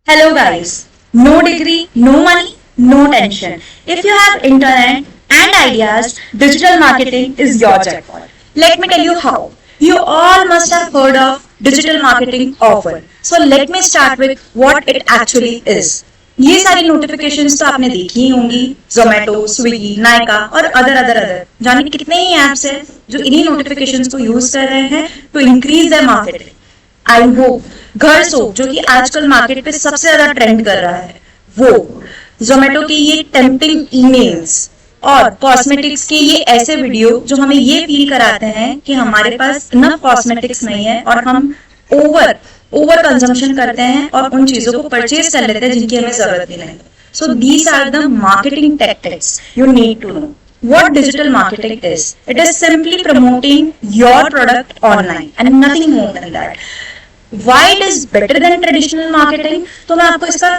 Hello guys, no degree, no money, no tension. If you have internet and ideas, digital marketing is your jackpot. Let me tell you how. You all must have heard of digital marketing often. So let me start with what it actually is. ये सारी notifications तो आपने देखी ही होंगी, Zomato, Swiggy, Nykaa और other जाने कितने ही apps हैं जो इन्हीं नोटिफिकेशंस को यूज कर रहे हैं to increase their marketing. I hope घर सोप जो कि आजकल मार्केट पे सबसे ज्यादा ट्रेंड कर रहा है वो जोमेटो के ये टेम्पटिंग ईमेल्स और कॉस्मेटिक्स के ये ऐसे वीडियो जो हमें ये फील कराते हैं कि हमारे पास इनफ कॉस्मेटिक्स नहीं है और हम ओवर ओवर कंजम्पशन करते हैं और उन चीजों को परचेज कर लेते हैं जिनकी हमें जरूरत ही नहीं। So these are the marketing tactics you need to know what digital marketing is. It is simply promoting your product online and nothing more than that. Why it is better than traditional marketing? तो मैं आपको इसका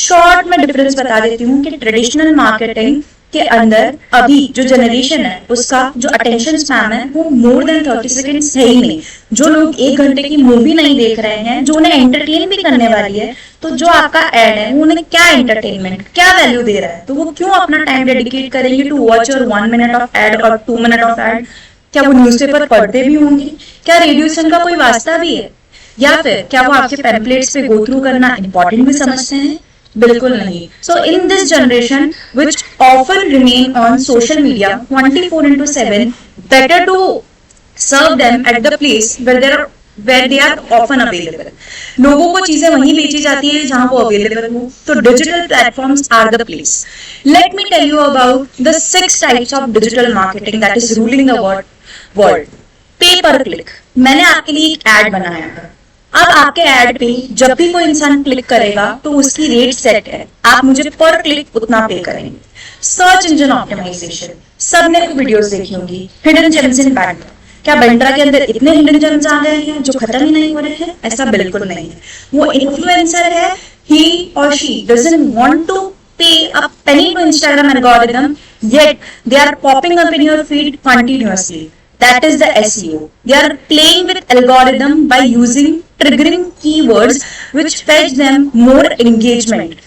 short में difference बता देती हूँ कि traditional marketing के अंदर अभी जो जनरेशन है उसका जो अटेंशन स्पैन है वो मोर देन 30 सेकेंड्स है ही नहीं। जो लोग 1 घंटे की मूवी नहीं देख रहे हैं, जो उन्हें एंटरटेन भी करने वाली है, तो जो आपका एड है वो उन्हें क्या एंटरटेनमेंट क्या वैल्यू दे रहा है, तो वो क्यों अपना टाइम डेडिकेट करेंगे to watch your 1 minute of ad और 2 मिनट ऑफ एड। क्या वो न्यूज़पेपर पढ़ते भी होंगे? क्या रेडियो का कोई वास्ता भी है? या फिर क्या वो आपके पैम्पलेट्स पे गो थ्रू करना इंपॉर्टेंट भी समझते हैं? बिल्कुल नहीं। So in this generation which often remain on social media 24/7, better to serve them at the place where they are often available. लोगों को चीजें वहीं बेची जाती है जहां वो अवेलेबल हो, तो digital platforms are the place. Let me tell you about the 6 types of digital marketing that is ruling the world. Pay per click, मैंने आपके लिए एक एड बनाया है। अब आपके एड पे जब भी कोई इंसान क्लिक करेगा तो उसकी रेट सेट है, आप मुझे पर क्लिक उतना पे करेंगे। सर्च इंजन ऑप्टिमाइजेशन, सबने वीडियोस देखी होंगी। हिडन जेम्स इन बैंड, क्या बेंड्रा के अंदर इतने हिडन जेम्स आ गए हैं जो खत्म ही नहीं हो रहे हैं? ऐसा बिल्कुल नहीं है। वो इन्फ्लुएंसर है, ही और शी डजंट वांट टू पे अ penny to Instagram algorithm, yet they are popping up in your feed continuously. That is the SEO. They are playing with algorithm by using triggering keywords which fetch them more engagement.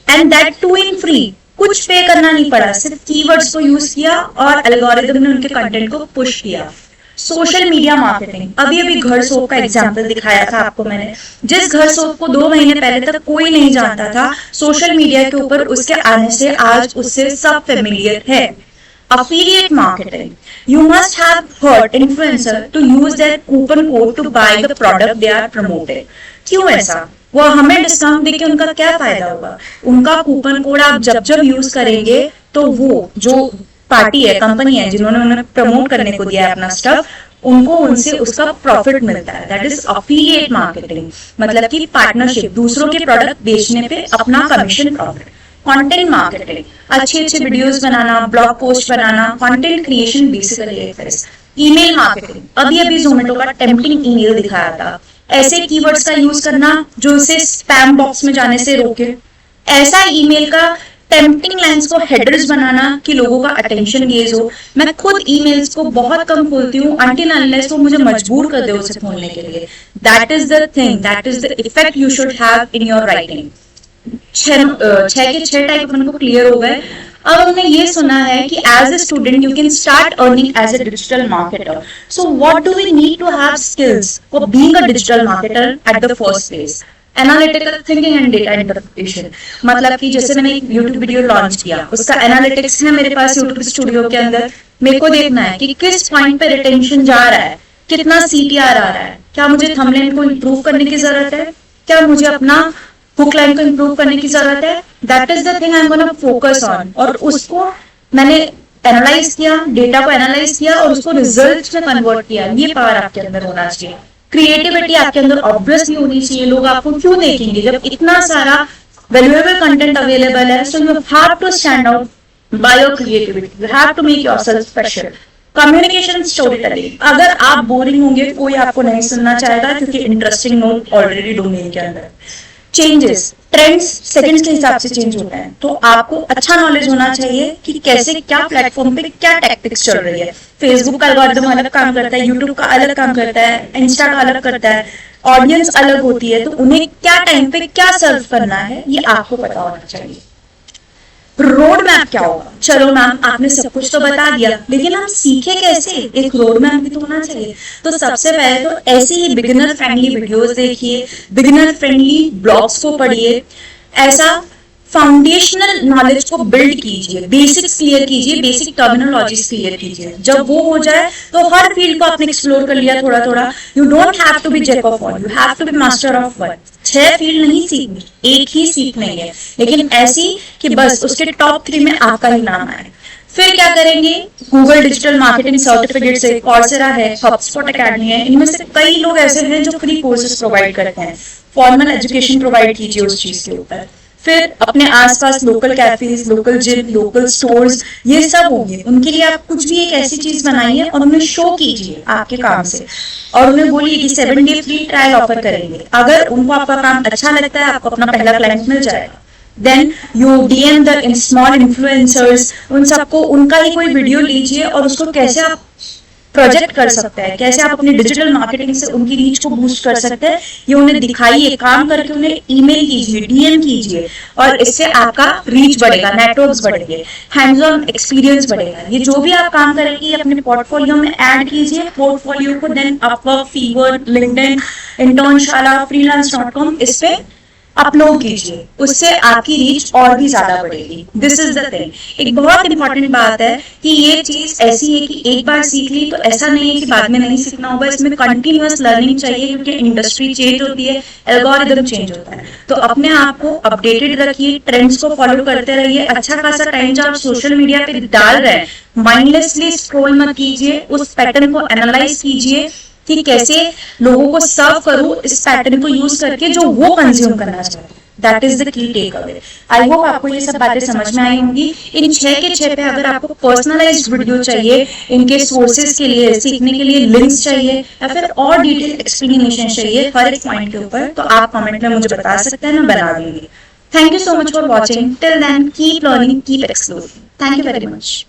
And that too in free. कुछ पे करना नहीं पड़ा, सिर्फ keywords को use किया और algorithm ने उनके कंटेंट को पुश किया। सोशल मीडिया मार्केटिंग, अभी घर सोप का एग्जांपल दिखाया था आपको मैंने। जिस घर सोप को 2 महीने पहले तक कोई नहीं जानता था, सोशल मीडिया के ऊपर उसके आने से आज उससे सब फेमिलियर है। Affiliate marketing. You must have heard influencer to use their coupon code to buy the product they are promoting. क्यों ऐसा? वो हमें डिस्काउंट देके उनका क्या फायदा होगा? उनका कूपन कोड आप जब यूज करेंगे तो वो जो पार्टी है, कंपनी है जिन्होंने उन्हें प्रमोट करने को दिया है अपना स्टफ, उनको उनसे उसका प्रॉफिट मिलता है। दैट इज अफिलिएट मार्केटिंग, मतलब कि पार्टनरशिप, दूसरों के प्रोडक्ट बेचने पे अपना कमीशन प्रॉफिट। कंटेंट मार्केटिंग, अच्छे वीडियोस बनाना, ब्लॉग पोस्ट बनाना, कंटेंट क्रिएशन बेसिकली है। ईमेल मार्केटिंग, अभी जोमेटो का टेम्पटिंग ईमेल दिखाया था, ऐसे कीवर्ड्स का यूज करना जो उसे स्पैम बॉक्स में जाने से रोके। ऐसा ईमेल का टेम्पटिंग लाइंस को हेडर्स बनाना कि लोगों का अटेंशन गेज हो। मैं खुद ईमेल्स को बहुत कम खोलती हूँ अनटिल अनलेस वो मुझे मजबूर कर दे उसे खोलने के लिए। That is the thing, that is the effect you should have in your writing. 6 के 6 टाइप अपन को क्लियर हो गए। अब हमने ये सुना है कि as a student you can start earning as a digital marketer. So what do we need to have skills for being a digital marketer at the first place? Analytical thinking and data interpretation, मतलब कि जैसे मैंने एक YouTube video launch किया, उसका analytics है मेरे पास YouTube studio के अंदर। मेरे को देखना है कि किस पॉइंट पे रिटेंशन जा रहा है, कितना CTR आ रहा है, क्या मुझे थंबनेल को इम्प्रूव करने की जरूरत है, क्या मुझे अपना हुक लाइन को इम्प्रूव करने की जरूरत है। That is the thing I am gonna focus on. और उसको मैंने एनालाइज किया, डेटा को एनालाइज किया और उसको रिजल्ट में कन्वर्ट किया। ये पावर आपके अंदर होना चाहिए। क्रिएटिविटी आपके अंदर ऑब्वियसली होनी चाहिए। लोग आपको क्यों देखेंगे जब इतना सारा वैल्यूएबल कंटेंट अवेलेबल है? So you have to stand out by your creativity, you have to make yourself special. Communication, story telling, अगर आप बोरिंग होंगे कोई आपको नहीं सुनना चाहेगा क्योंकि इंटरेस्टिंग नो ऑलरेडी डोमेन के अंदर। चेंजेस, ट्रेंड्स सेकंड्स के हिसाब से चेंज होता है, तो आपको अच्छा नॉलेज होना चाहिए कि कैसे क्या प्लेटफॉर्म पे क्या टैक्टिक्स चल रही है। फेसबुक का एल्गोरिथम अलग काम करता है, यूट्यूब का अलग काम करता है, इंस्टा का अलग करता है, ऑडियंस अलग होती है, तो उन्हें क्या टाइम पे क्या सर्व करना है ये आपको पता होना चाहिए। रोड मैप क्या होगा? चलो मैम आपने सब कुछ तो बता दिया, लेकिन हम सीखे कैसे? एक रोड मैप भी तो होना चाहिए। तो सबसे पहले तो ऐसे ही बिगिनर फ्रेंडली वीडियोस देखिए, बिगिनर फ्रेंडली ब्लॉग्स को पढ़िए, ऐसा फाउंडेशनल नॉलेज को बिल्ड कीजिए, बेसिक्स क्लियर कीजिए, बेसिक टर्मिनोलॉजीज क्लियर कीजिए। जब वो हो जाए तो हर फील्ड को आपने एक्सप्लोर कर लिया थोड़ा थोड़ा। You don't have to be jack of all, you have to be master of one. 6 field नहीं सीखनी, एक ही सीखनी है, लेकिन ऐसी कि बस उसके टॉप 3 में आपका ही नाम आए। फिर क्या करेंगे? गूगल डिजिटल मार्केटिंग सर्टिफिकेट से, कॉर्सेरा है, हबस्पॉट एकेडमी है, इनमें से कई लोग ऐसे हैं जो फ्री कोर्सेज प्रोवाइड करते हैं। फॉर्मल एजुकेशन प्रोवाइड कीजिए उस चीज के ऊपर। फिर अपने आसपास local cafes, local gym, local stores, ये सब होंगे, उनके लिए आप कुछ भी एक ऐसी चीज बनाइए और उन्हें शो कीजिए आपके काम से, और उन्हें बोलिए कि 7 डे फ्री ट्रायल ऑफर करेंगे। अगर उनको आपका काम अच्छा लगता है, आपको अपना पहला क्लाइंट मिल जाएगा। Then you DM the small influencers, उन सबको उनका ही कोई वीडियो लीजिए और उसको कैसे आप प्रोजेक्ट कर सकते हैं, कैसे आप अपनी डिजिटल मार्केटिंग से उनकी रीच को बूस्ट कर सकते हैं, ये उन्हें दिखाइए। काम करके उन्हें ईमेल कीजिए, डीएम कीजिए, और इससे आपका रीच बढ़ेगा, नेटवर्क्स बढ़ेंगे, हैंड्स ऑन एक्सपीरियंस बढ़ेगा। ये जो भी आप काम करेंगे अपने पोर्टफोलियो में ऐड कीजिए। पोर्टफोलियो को then Upwork, Fiverr, LinkedIn, Internshala, freelance.com इस पे अपलोड कीजिए, उससे आपकी रीच और भी ज्यादा बढ़ेगी। This is the thing. एक बहुत इंपॉर्टेंट बात है कि ये चीज ऐसी है कि एक बार सीख ली तो ऐसा नहीं है कि बाद में नहीं सीखना होगा। इसमें कंटिन्यूअस लर्निंग चाहिए, क्योंकि इंडस्ट्री चेंज होती है, एल्गोरिदम चेंज होता है। तो अपने आप को अपडेटेड रखिए, ट्रेंड्स को फॉलो करते रहिए। अच्छा खासा टाइम जो आप सोशल मीडिया पे डाल रहे हैं, माइंडलेसली स्क्रॉल मत कीजिए, उस पैटर्न को एनालाइज कीजिए कि कैसे लोगों को सर्व करूं इस पैटर्न को यूज करके जो वो कंज्यूम करना चाहते हैं। That is the key take away. I hope आपको ये सब बातें समझ में आई होंगी। इन 6 के 6 पे अगर आपको पर्सनलाइज्ड वीडियो चाहिए, इनके सोर्सेज के लिए, सीखने के लिए लिंक्स चाहिए, या फिर और डिटेल एक्सप्लेनेशन चाहिए हर एक पॉइंट के ऊपर, तो आप कमेंट में मुझे बता सकते हैं, मैं बना दूंगी। Thank you so much for watching. Till then keep learning, keep exploring. Thank you very much.